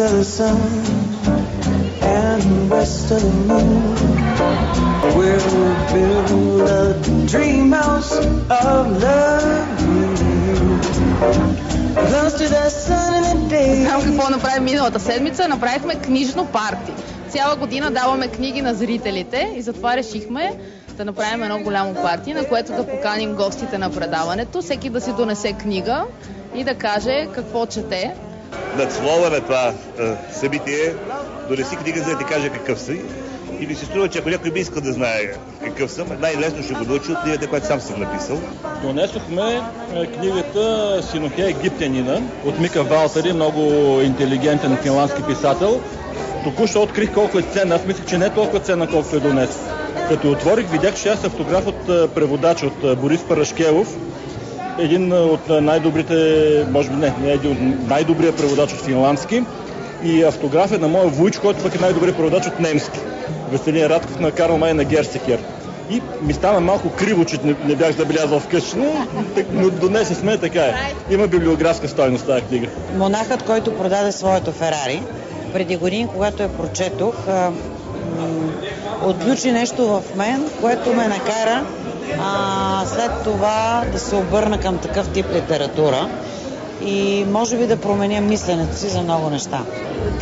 of the sun and west of the moon. We'll build a dream house of love with you. Close to the sun in the day. Знам какво направим миналата седмица. Направихме книжно парти. Цяла година даваме книги на зрителите и затова решихме да направим едно голямо парти, на което да поканим гостите на предаването, всеки да си донесе книга и да каже какво чете. Надслова на това събитие донеси книга, за да ти каже какъв си. И ми се струва, че ако някой би искал да знае какъв съм, най-лесно ще го научи от книгата, която сам съм написал. Донесохме книгата Синохе Египтянина от Мика Валтери, много интелигентен финландски писател. Току-що открих колко е ценна. Аз мислех, че не е толкова ценна, колкото е донес. Като отворих, видях, че аз автограф от преводач, от Борис Парашкелов, един от най-добрите, може би не един от най-добрия преводач от финландски, и автограф е на моя вуйч, който пък е най-добрият преводач от немски. Веселин Радков на Карл Май на Герсекер. И ми стана малко криво, че не бях забелязал вкъщи, но донесохме, така е. Има библиографска стойност тази книга. Монахът, който продаде своето Ферари, преди години, когато я прочетох, отключи нещо в мен, което ме накара след това да се обърна към такъв тип литература и може би да променя мисленето си за много неща.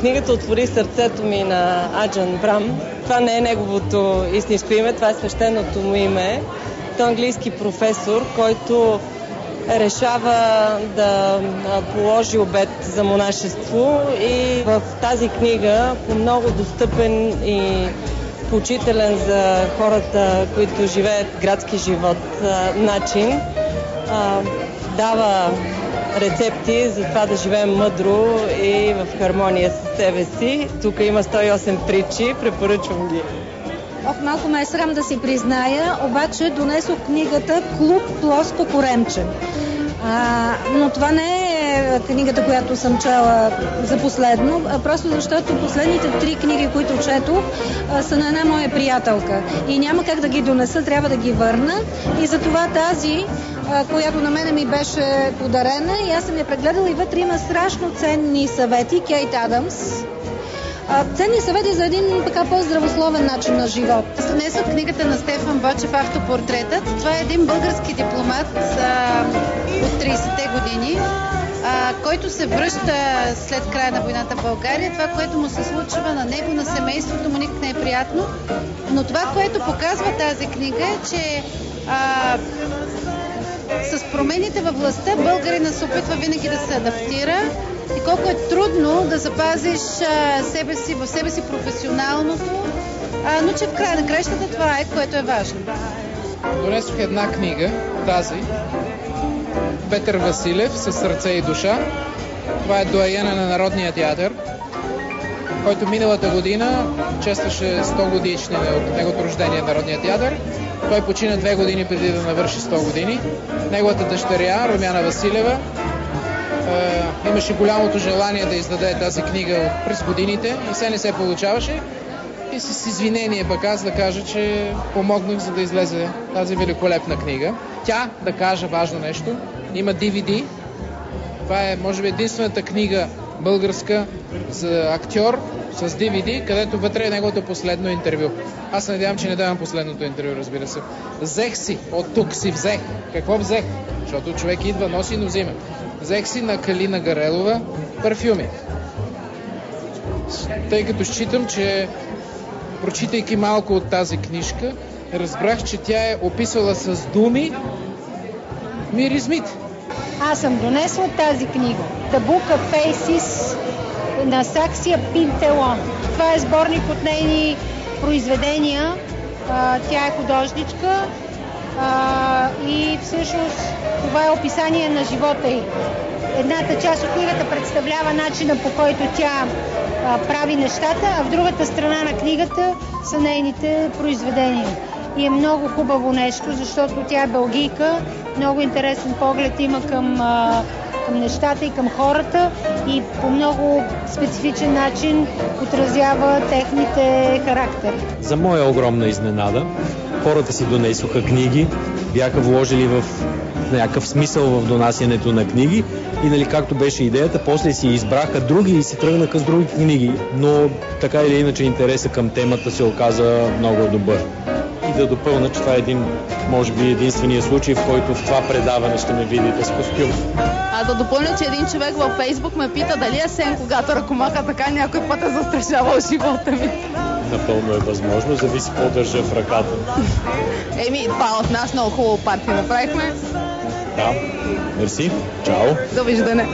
Книгата отвори сърцето ми на Аджан Брам. Това не е неговото истинско име, това е свещеното му име. Той е английски професор, който решава да положи обет за монашество и в тази книга по много достъпен и поучителен за хората, които живеят градски живот начин, дава рецепти за това да живеем мъдро и в хармония с себе си. Тук има 108 притчи, препоръчвам ги. Малко ме е срам да си призная, обаче донесох книгата Клуб Плоско коремче. Но това не е книгата, която съм чела за последно, просто защото последните 3 книги, които четох, са на една моя приятелка. И няма как да ги донеса, трябва да ги върна. И затова тази, която на мене ми беше подарена, и аз съм я прегледала и вътре има страшно ценни съвети, Кейт Адамс. Ценни съвети за един така по-здравословен начин на живот. Донесох книгата на Стефан Бочев "Автопортретът". Това е един български дипломат от 30-те години, който се връща след края на войната в България. Това, което му се случва на него, на семейството му, никак не е приятно. Но това, което показва тази книга е, че с промените във властта българина се опитва винаги да се адаптира и колко е трудно да запазиш в себе си професионалното, но че в края на кращата това е, което е важно. Донесох една книга, тази, Петър Василев, "Със сърце и душа". Това е доайена на Народния театър, който миналата година честваше 100 годишнина от неговото рождение в Народния театър. Той почина 2 години преди да навърши 100 години. Неговата дъщеря, Румяна Василева, имаше голямото желание да издаде тази книга през годините и все не се получаваше. И с извинение пък аз да кажа, че помогнах, за да излезе тази великолепна книга. Тя, да кажа важно нещо, има DVD. Това е, може би, единствената книга българска за актьор с DVD, където вътре е неговото последно интервю. Аз се надявам, че не давам последното интервю, разбира се. Взех си, от тук си взех. Какво взех? Защото човек идва, носи, но взима. Взех си на Калина Гарелова парфюми. Тъй като считам, че прочитайки малко от тази книжка, разбрах, че тя е описала с думи миризмите. Аз съм донесла тази книга The Book of Faces на Саксия Пинтелон. Това е сборник от нейни произведения. Тя е художничка и всъщност това е описание на живота й. Едната част от книгата представлява начина, по който тя прави нещата, а в другата страна на книгата са нейните произведения. И е много хубаво нещо, защото тя е белгийка, много интересен поглед има към нещата и към хората и по много специфичен начин отразява техните характери. За моя огромна изненада, хората си донесоха книги, бяха вложили в някакъв смисъл в донасянето на книги и нали, както беше идеята, после си избраха други и си тръгнаха с други книги, но така или иначе интересът към темата се оказа много добър. И да допълня, че това е може би единствения случай, в който в това предаване ще ме видите с костюм. А да допълня, че един човек във Фейсбук ме пита дали е сен, когато ръкомаха така някой път е застрашавал живота ми. Напълно е възможно, зависи какво държа в ръката. Това от нас много хубаво парти направихме. Да, мерси, чао. Довиждане.